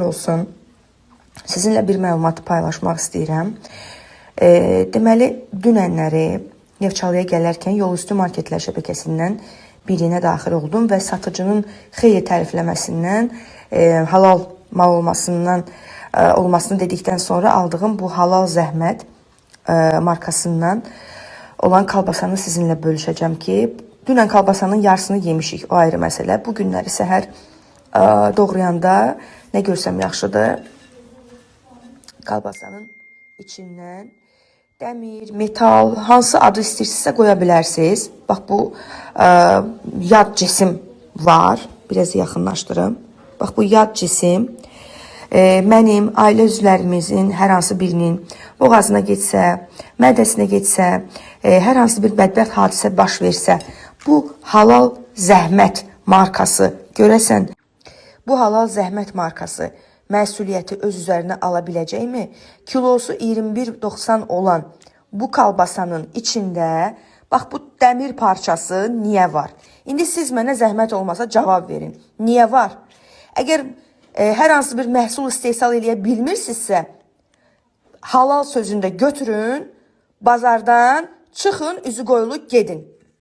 olsun. Sizinlə bir məlumatı paylaşmaq istəyirəm. Deməli, dünənləri Neftçalıya gələrkən yolüstü marketlər şəbəkəsindən birinə daxil oldum və satıcının xeyli tərifləməsindən, halal mal olmasını dedikdən sonra aldığım bu halal zəhmət markasından olan kalbasanı sizinlə bölüşəcəm ki, dünən kalbasanın yarısını yemişik, o ayrı məsələ. Bu günləri səhər doğrayanda nə görsəm yaxşıdır. Kalbasanın içindən dəmir, metal, hansı adı istəyirsinizsə qoya bilərsiniz. Bax, bu yad cisim var. Biraz yaxınlaşdırım. Bax, bu yad cisim mənim, ailə üzvlərimizin hər hansı birinin boğazına getsə, mədəsinə getsə, hər hansı bir bədbəxt hadisə baş versə, bu halal zəhmət markası, görəsən, bu halal zəhmət markası məsuliyyəti öz üzərinə ala biləcəkmi? Kilosu 21.90 olan bu kalbasanın içində, bax, bu dəmir parçası niyə var? İndi siz mənə zəhmət olmasa cavab verin. Niyə var? Əgər hər hansı bir məhsul istehsal eləyə bilmirsinizsə, halal sözündə götürün, bazardan çıxın, üzü qoyulu gedin.